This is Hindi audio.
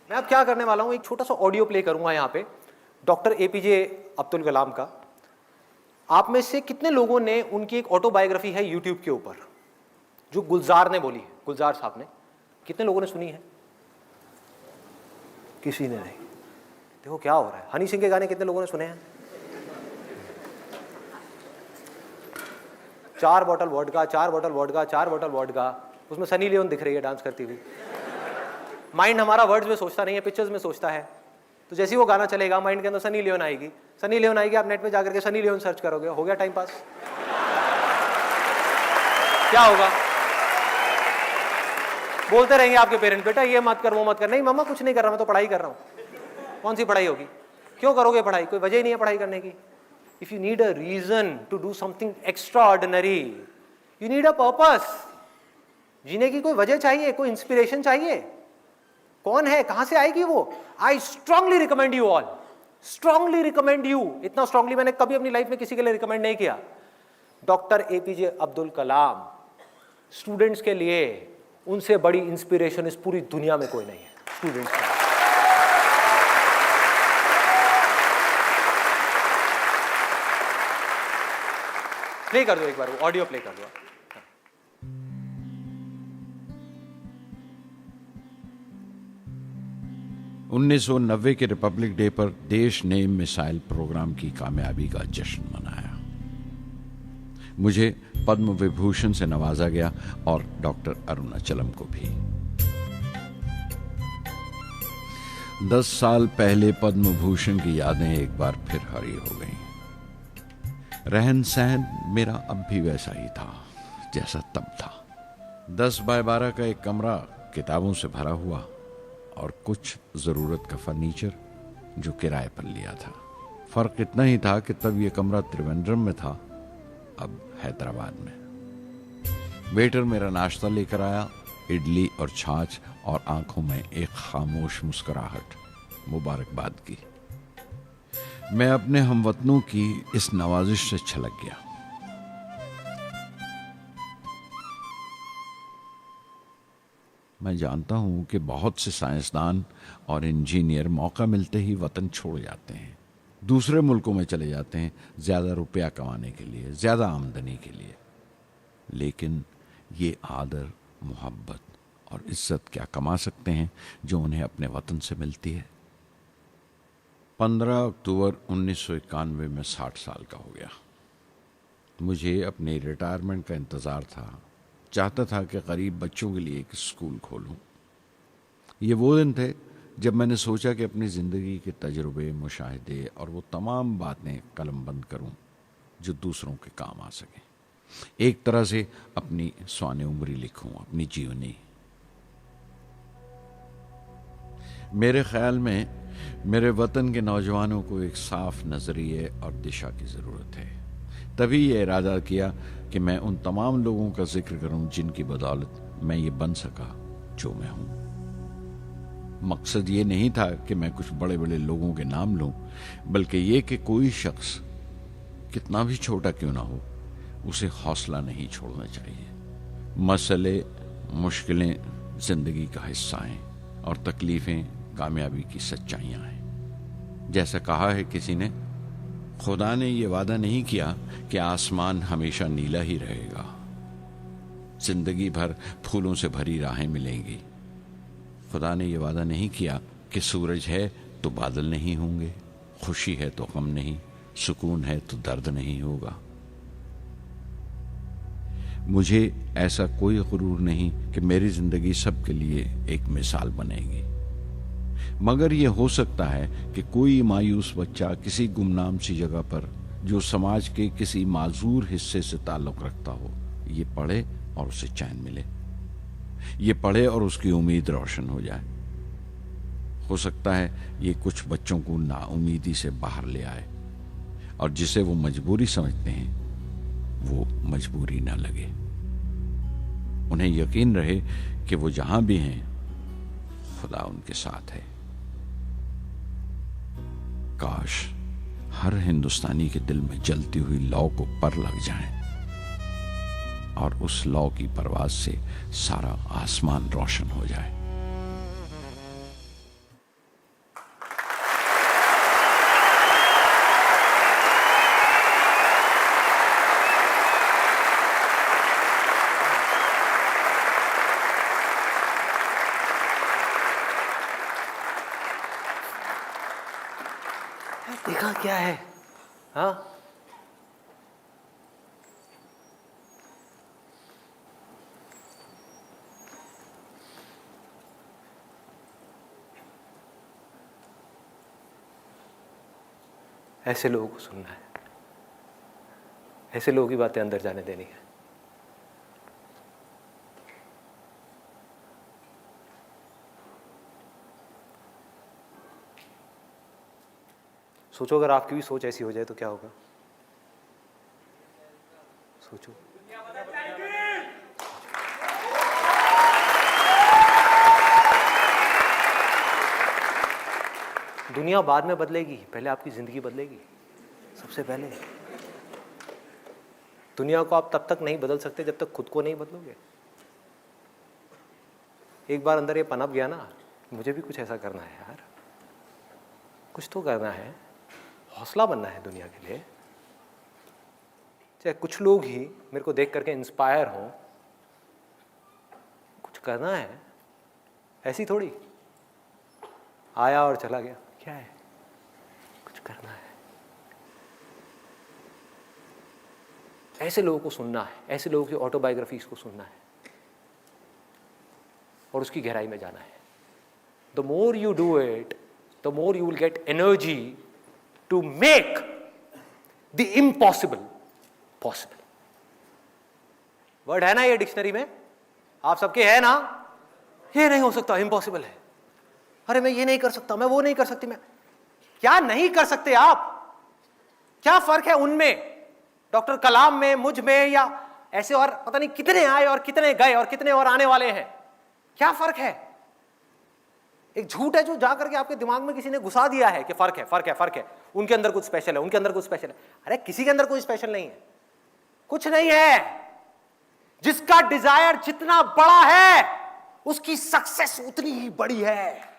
मैं अब क्या करने वाला हूँ, एक छोटा सा ऑडियो प्ले करूंगा यहाँ पे डॉक्टर एपीजे अब्दुल कलाम का। आप में से कितने लोगों ने, उनकी एक ऑटोबायोग्राफी है यूट्यूब के ऊपर जो गुलजार ने बोली है, गुलजार साहब ने, कितने लोगों ने सुनी है? किसी ने नहीं। देखो क्या हो रहा है। हनी सिंह के गाने कितने लोगों ने सुने हैं? 4 bottle vodka, 4 bottle vodka, 4 bottle vodka. उसमें सनी लियोन दिख रही है डांस करती हुई। माइंड हमारा वर्ड्स में सोचता नहीं है, पिक्चर्स में सोचता है। तो जैसे ही वो गाना चलेगा माइंड के अंदर सनी लियोन आएगी, सनी लियोन आएगी, आप नेट पे जाकर के सनी लियोन सर्च करोगे, हो गया टाइम पास। क्या होगा? बोलते रहेंगे आपके पेरेंट्स, बेटा ये मत कर, वो मत कर। नहीं मम्मा कुछ नहीं कर रहा, मैं तो पढ़ाई कर रहा हूँ। कौन सी पढ़ाई होगी? क्यों करोगे पढ़ाई? कोई वजह ही नहीं है पढ़ाई करने की। If you need a reason to do something extraordinary, you need a purpose. जीने की कोई वजह चाहिए, कोई इंस्पिरेशन चाहिए। कौन है, कहां से आएगी वो? I strongly recommend you all, strongly recommend you. इतना स्ट्रांगली मैंने कभी अपनी लाइफ में किसी के लिए रिकमेंड नहीं किया। Doctor APJ Abdul Kalam. Students के लिए उनसे बड़ी इंस्पिरेशन इस पूरी दुनिया में कोई नहीं है। स्टूडेंट्स के लिए प्ले कर दो एक बार, वो ऑडियो प्ले कर दो। 1990 के रिपब्लिक डे पर देश ने मिसाइल प्रोग्राम की कामयाबी का जश्न मनाया। मुझे पद्म विभूषण से नवाजा गया और डॉक्टर अरुणाचलम को भी। 10 साल पहले पद्म भूषण की यादें एक बार फिर हरी हो गईं। रहन सहन मेरा अब भी वैसा ही था जैसा तब था। 10 बाय 12 का एक कमरा किताबों से भरा हुआ और कुछ जरूरत का फर्नीचर जो किराए पर लिया था। फर्क इतना ही था कि तब यह कमरा त्रिवेंद्रम में था, अब हैदराबाद में। वेटर मेरा नाश्ता लेकर आया, इडली और छाछ, और आंखों में एक खामोश मुस्कुराहट मुबारकबाद की। मैं अपने हमवतनों की इस नवाजिश से छलक गया। मैं जानता हूं कि बहुत से साइंसदान और इंजीनियर मौका मिलते ही वतन छोड़ जाते हैं, दूसरे मुल्कों में चले जाते हैं ज्यादा रुपया कमाने के लिए, ज्यादा आमदनी के लिए। लेकिन ये आदर, मोहब्बत और इज्जत क्या कमा सकते हैं जो उन्हें अपने वतन से मिलती है। 15 अक्टूबर 1991 में 60 साल का हो गया। मुझे अपने रिटायरमेंट का इंतज़ार था। चाहता था कि गरीब बच्चों के लिए एक स्कूल खोलूं। ये वो दिन थे जब मैंने सोचा कि अपनी ज़िंदगी के तजुर्बे, मुशाहिदे और वो तमाम बातें कलमबंद करूं जो दूसरों के काम आ सकें। एक तरह से अपनी स्वाने उम्री लिखूं, अपनी जीवनी। मेरे ख्याल में मेरे वतन के नौजवानों को एक साफ नजरिए और दिशा की ज़रूरत है। तभी ये इरादा किया कि मैं उन तमाम लोगों का जिक्र करूं जिनकी बदौलत मैं ये बन सका जो मैं हूं। मकसद ये नहीं था कि मैं कुछ बड़े बड़े लोगों के नाम लूं, बल्कि ये कि कोई शख्स कितना भी छोटा क्यों ना हो, उसे हौसला नहीं छोड़ना चाहिए। मसले, मुश्किलें जिंदगी का हिस्सा हैं और तकलीफें कामयाबी की सच्चाइयां हैं। जैसा कहा है किसी ने, खुदा ने यह वादा नहीं किया कि आसमान हमेशा नीला ही रहेगा, जिंदगी भर फूलों से भरी राहें मिलेंगी। खुदा ने यह वादा नहीं किया कि सूरज है तो बादल नहीं होंगे, खुशी है तो गम नहीं, सुकून है तो दर्द नहीं होगा। मुझे ऐसा कोई गुरूर नहीं कि मेरी जिंदगी सबके लिए एक मिसाल बनेगी, मगर यह हो सकता है कि कोई मायूस बच्चा किसी गुमनाम सी जगह पर जो समाज के किसी माजूर हिस्से से ताल्लुक रखता हो, ये पढ़े और उसे चैन मिले। ये पढ़े और उसकी उम्मीद रोशन हो जाए। हो सकता है ये कुछ बच्चों को नाउमीदी से बाहर ले आए और जिसे वो मजबूरी समझते हैं वो मजबूरी ना लगे। उन्हें यकीन रहे कि वो जहां भी हैं खुदा उनके साथ है। काश हर हिंदुस्तानी के दिल में जलती हुई लौ को पर लग जाए और उस लौ की परवाज से सारा आसमान रोशन हो जाए। देखा क्या है? हाँ, ऐसे लोगों को सुनना है, ऐसे लोगों की बातें अंदर जाने देनी है। सोचो अगर आपकी भी सोच ऐसी हो जाए तो क्या होगा? सोचो। दुनिया बाद में बदलेगी, पहले आपकी जिंदगी बदलेगी। सबसे पहले दुनिया को आप तब तक नहीं बदल सकते जब तक खुद को नहीं बदलोगे। एक बार अंदर ये पनप गया ना, मुझे भी कुछ ऐसा करना है यार, कुछ तो करना है, हौसला बनना है दुनिया के लिए। चाहे कुछ लोग ही मेरे को देख करके इंस्पायर हों, कुछ करना है। ऐसी थोड़ी आया और चला गया, क्या है? कुछ करना है। ऐसे लोगों को सुनना है, ऐसे लोगों की ऑटोबायोग्राफीज को सुनना है और उसकी गहराई में जाना है। The more you do it, the more you will get energy to make the impossible possible. Word है ना ये डिक्शनरी में, आप सबके है ना? ये नहीं हो सकता, इम्पॉसिबल है। अरे मैं ये नहीं कर सकता, मैं वो नहीं कर सकती। मैं क्या नहीं कर सकते आप? क्या फर्क है उनमें, डॉक्टर कलाम में, मुझ में, या ऐसे और पता नहीं कितने आए और कितने गए और कितने और आने वाले हैं? क्या फर्क है? एक झूठ है जो जा करके आपके दिमाग में किसी ने घुसा दिया है कि फर्क है, फर्क है, फर्क है, उनके अंदर कुछ स्पेशल है, उनके अंदर कुछ स्पेशल है। अरे किसी के अंदर कोई स्पेशल नहीं है, कुछ नहीं है। जिसका डिजायर जितना बड़ा है उसकी सक्सेस उतनी ही बड़ी है।